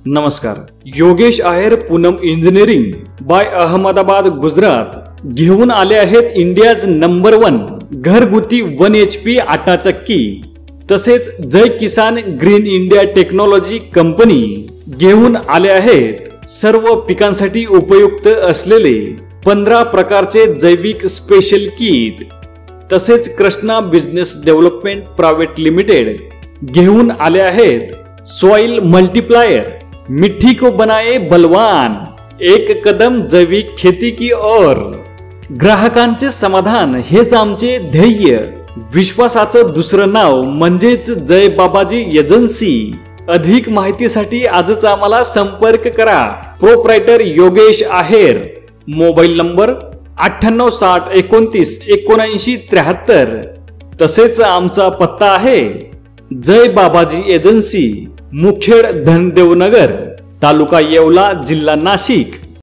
नमस्कार. योगेश आहेर Poonam engineering bye Ahmedabad Gujarat घेऊन आले आहेत इंडियाज नंबर 1 घरगुती 1 HP आटा चक्की. तसेच जय किसान ग्रीन इंडिया टेक्नॉलॉजी कंपनी घेऊन आले आहेत सर्व पिकांसाठी उपयुक्त असलेले 15 प्रकारचे जैविक स्पेशल किट. तसेच Krishna business development private limited घेऊन आले आहेत सॉइल मल्टीप्लायर. मिट्टी को बनाए बलवान, एक कदम जैविक खेती की ओर. ग्राहकांचे समाधान हेच आमचे ध्येय. विश्वासाचं दुसरं नाव म्हणजेच जय बाबाजी एजन्सी. अधिक माहितीसाठी आजच आम्हाला संपर्क करा. Proprietor Yogesh Aher. Mobile number 9860291973. तसेच आमचा पत्ता आहे जय बाबाजी एजन्सी, मुखेड धनदेव नगर, तालुका येवला, जिल्हा नाशिक.